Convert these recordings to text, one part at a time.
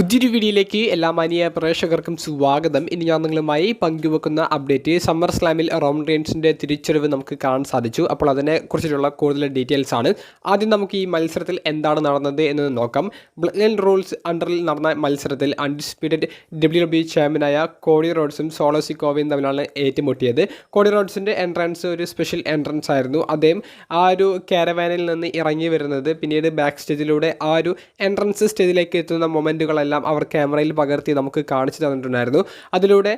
പുതിയൊരു വീഡിയോയിലേക്ക് എല്ലാ മാന്യ പ്രേക്ഷകർക്കും സ്വാഗതം. ഇനി ഞാൻ നിങ്ങളുമായി പങ്കുവെക്കുന്ന അപ്ഡേറ്റ് സമ്മർ സ്ലാമിൽ റോമൻ റെയിൻസിൻ്റെ തിരിച്ചറിവ് നമുക്ക് കാണാൻ സാധിച്ചു. അപ്പോൾ അതിനെക്കുറിച്ചിട്ടുള്ള കൂടുതൽ ഡീറ്റെയിൽസ് ആണ്. ആദ്യം നമുക്ക് ഈ മത്സരത്തിൽ എന്താണ് നടന്നത് എന്ന് നോക്കാം. ബ്ലാക്ക് ലയൺ റൂൾസ് അണ്ടറിൽ നടന്ന മത്സരത്തിൽ അൺഡിസ്പ്യൂട്ടഡ് WWE ചാമ്പ്യനായ കോഡി റോഡ്സും സോളോ സിക്കോവയും തമ്മിലാണ് ഏറ്റുമുട്ടിയത്. കോഡി റോഡ്സിൻ്റെ എൻട്രൻസ് ഒരു സ്പെഷ്യൽ എൻട്രൻസ് ആയിരുന്നു. അദ്ദേഹം ആ ഒരു കാരവാനിൽ നിന്ന് ഇറങ്ങി വരുന്നത് പിന്നീട് ബാക്ക് സ്റ്റേജിലൂടെ ആ ഒരു എൻട്രൻസ് സ്റ്റേജിലേക്ക് എത്തുന്ന മൊമെൻറ്റുകൾ എല്ലാം അവർ ക്യാമറയിൽ പകർത്തി നമുക്ക് കാണിച്ചു തന്നിട്ടുണ്ടായിരുന്നു. അതിലൂടെ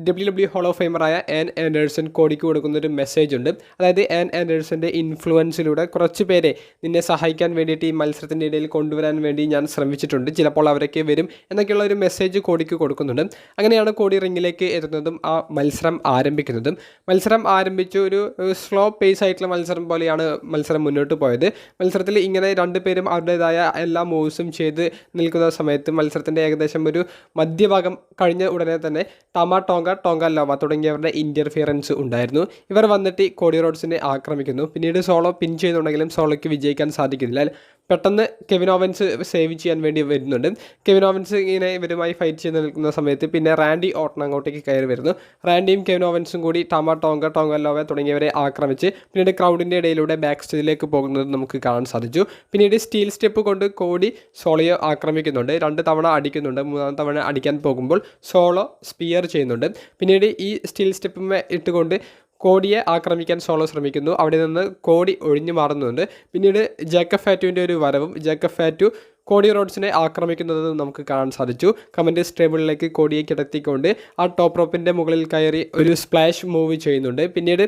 WWE ഹോൾ ഓഫ് ഫെയിമറായ ആൻ ആൻഡേഴ്സൺ കോഡിക്ക് കൊടുക്കുന്നൊരു മെസ്സേജ് ഉണ്ട്. അതായത് ആൻ ആൻഡേഴ്സൻ്റെ ഇൻഫ്ലുവൻസിലൂടെ കുറച്ച് പേരെ നിന്നെ സഹായിക്കാൻ വേണ്ടിയിട്ട് ഈ മത്സരത്തിൻ്റെ ഇടയിൽ കൊണ്ടുവരാൻ വേണ്ടി ഞാൻ ശ്രമിച്ചിട്ടുണ്ട്, ചിലപ്പോൾ അവരൊക്കെ വരും എന്നൊക്കെയുള്ള ഒരു മെസ്സേജ് കോഡിക്ക് കൊടുക്കുന്നുണ്ട്. അങ്ങനെയാണ് കോഡി റിങ്ങിലേക്ക് എത്തുന്നതും ആ മത്സരം ആരംഭിക്കുന്നതും. മത്സരം ആരംഭിച്ച് ഒരു സ്ലോ പേസ് ആയിട്ടുള്ള മത്സരം പോലെയാണ് മത്സരം മുന്നോട്ട് പോയത്. മത്സരത്തിൽ ഇങ്ങനെ രണ്ടുപേരും അവരുടേതായ എല്ലാ മൂവ്സും ചെയ്ത് നിൽക്കുന്ന സമയത്ത് മത്സരത്തിൻ്റെ ഏകദേശം ഒരു മധ്യഭാഗം കഴിഞ്ഞ ഉടനെ തന്നെ ടോങ്ക ലോവ തുടങ്ങിയവരുടെ ഇൻ്റർഫിയറൻസ് ഉണ്ടായിരുന്നു. ഇവർ വന്നിട്ട് കോഡി റോഡ്സിനെ ആക്രമിക്കുന്നു. പിന്നീട് സോളോ പിൻ ചെയ്യുന്നുണ്ടെങ്കിലും സോളോയ്ക്ക് വിജയിക്കാൻ സാധിക്കുന്നില്ല. പെട്ടെന്ന് കെവിൻ ഓവൻസ് സേവ് ചെയ്യാൻ വേണ്ടി വരുന്നുണ്ട്. കെവിൻ ഓവൻസ് ഇങ്ങനെ ഇവരുമായി ഫൈറ്റ് ചെയ്ത് നിൽക്കുന്ന സമയത്ത് പിന്നെ റാൻഡി ഓട്ടൺ അങ്ങോട്ടേക്ക് കയറി വരുന്നു. റാൻഡിയും കെവിൻ ഓവൻസും കൂടി ടോങ്ക ലോവ തുടങ്ങിയവരെ ആക്രമിച്ച് പിന്നീട് ക്രൗഡിൻ്റെ ഇടയിലൂടെ ബാക്ക് സ്റ്റേജിലേക്ക് പോകുന്നത് നമുക്ക് കാണാൻ സാധിച്ചു. പിന്നീട് സ്റ്റീൽ സ്റ്റെപ്പ് കൊണ്ട് കോഡി സോളോയെ ആക്രമിക്കുന്നുണ്ട്. 2 തവണ അടിക്കുന്നുണ്ട്. 3-ാം തവണ അടിക്കാൻ പോകുമ്പോൾ സോളോ സ്പിയർ ചെയ്യുന്നുണ്ട്. പിന്നീട് ഈ സ്റ്റീൽ സ്റ്റെപ്പ് ഇട്ടുകൊണ്ട് കോഡിയെ ആക്രമിക്കാൻ സോളോ ശ്രമിക്കുന്നു. അവിടെ നിന്ന് കോഡി ഒഴിഞ്ഞു മാറുന്നുണ്ട്. പിന്നീട് ജേക്കബ് ഫാറ്റുവിൻ്റെ ഒരു വരവും ജേക്കബ് ഫാറ്റു കോഡി റോഡ്സിനെ ആക്രമിക്കുന്നത് നമുക്ക് കാണാൻ സാധിച്ചു. കമൻറ്റേഴ്സ് ടേബിളിലേക്ക് കോഡിയെ കിടത്തിക്കൊണ്ട് ആ ടോപ്പ് റോപ്പിൻ്റെ മുകളിൽ കയറി ഒരു സ്പ്ലാഷ് മൂവ് ചെയ്യുന്നുണ്ട്. പിന്നീട്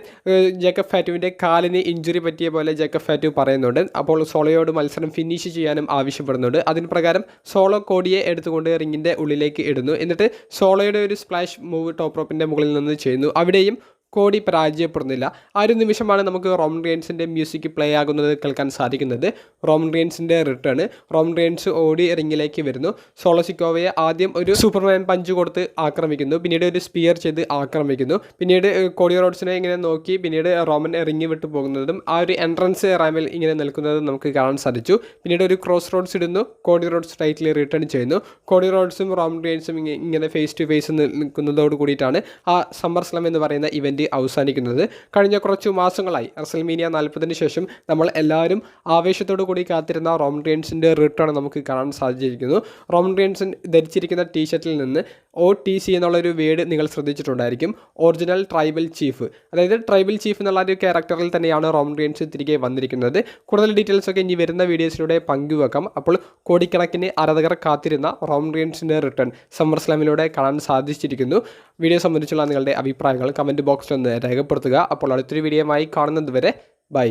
ജേക്കബ് ഫാറ്റുവിൻ്റെ കാലിന് ഇഞ്ചുറി പറ്റിയ പോലെ ജേക്കബ് ഫാറ്റു പറയുന്നുണ്ട്. അപ്പോൾ സോളോയോട് മത്സരം ഫിനിഷ് ചെയ്യാനും ആവശ്യപ്പെടുന്നുണ്ട്. അതിന് പ്രകാരം സോളോ കോഡിയെ എടുത്തുകൊണ്ട് റിങ്ങിൻ്റെ ഉള്ളിലേക്ക് ഇടുന്നു. എന്നിട്ട് സോളോയുടെ ഒരു സ്പ്ലാഷ് മൂവ് ടോപ്പ് റോപ്പിൻ്റെ മുകളിൽ നിന്ന് ചെയ്യുന്നു. അവിടെയും കോഡി പരാജയപ്പെടുന്നില്ല. ആ ഒരു നിമിഷമാണ് നമുക്ക് റോമൻ റെയിൻസിൻ്റെ മ്യൂസിക് പ്ലേ ആകുന്നത് കേൾക്കാൻ സാധിക്കുന്നത്. റോമൻ റെയിൻസിൻ്റെ റിട്ടേൺ. റോമൻ റെയിൻസ് ഓടി റിങ്ങിലേക്ക് വരുന്നു. സോളോ സിക്കോവയെ ആദ്യം ഒരു സൂപ്പർമാൻ പഞ്ച് കൊടുത്ത് ആക്രമിക്കുന്നു. പിന്നീട് ഒരു സ്പിയർ ചെയ്ത് ആക്രമിക്കുന്നു. പിന്നീട് കോഡി റോഡ്സിനെ ഇങ്ങനെ നോക്കി പിന്നീട് റോമൻ റിങ്ങി വിട്ടു പോകുന്നതും ആ ഒരു എൻട്രൻസ് റാമിൽ ഇങ്ങനെ നിൽക്കുന്നതും നമുക്ക് കാണാൻ സാധിച്ചു. പിന്നീട് ഒരു ക്രോസ് റോഡ്സ് ഇടുന്നു. കോഡി റോഡ്സ് ടൈറ്റിൽ റിട്ടേൺ ചെയ്യുന്നു. കോഡി റോഡ്സും റോമൻ റെയിൻസും ഇങ്ങനെ ഫേസ് ടു ഫേസ് നിൽക്കുന്നതോട് കൂടിയിട്ടാണ് ആ സമ്മർ സ്ലാം എന്ന് പറയുന്ന ഇവൻ്റ് അവസാനിക്കുന്നത്. കഴിഞ്ഞ കുറച്ചു മാസങ്ങളായി റസൽമേനിയ 40-ന് ശേഷം നമ്മൾ എല്ലാവരും ആവേശത്തോടു കൂടി കാത്തിരുന്ന റോമൻ റെയിൻസിൻ്റെ റിട്ടേൺ നമുക്ക് കാണാൻ സാധിച്ചിരിക്കുന്നു. റോമൻ റെയിൻസ് ധരിച്ചിരിക്കുന്ന ടീഷർട്ടിൽ നിന്ന് OTC എന്നുള്ളൊരു വേർഡ് നിങ്ങൾ ശ്രദ്ധിച്ചിട്ടുണ്ടായിരിക്കും. Original tribal chief. അതായത് ട്രൈബൽ ചീഫ് എന്നുള്ള ഒരു ക്യാരക്ടറിൽ തന്നെയാണ് റോമൻ റെയിൻസ് തിരികെ വന്നിരിക്കുന്നത്. കൂടുതൽ ഡീറ്റെയിൽസ് ഒക്കെ ഇനി വരുന്ന വീഡിയോസിലൂടെ പങ്കുവെക്കാം. അപ്പോൾ കോടിക്കണക്കിന് ആരാധകർ കാത്തിരുന്ന റോമൻ റെയിൻസിൻ്റെ റിട്ടേൺ സമ്മർ സ്ലാമിലൂടെ കാണാൻ സാധിച്ചിരിക്കുന്നു. വീഡിയോ സംബന്ധിച്ചുള്ള നിങ്ങളുടെ അഭിപ്രായങ്ങൾ കമൻറ്റ് ബോക്സിൽ ഒന്ന് രേഖപ്പെടുത്തുക. അപ്പോൾ അടുത്തൊരു വീഡിയോയുമായി കാണുന്നത് വരെ ബൈ.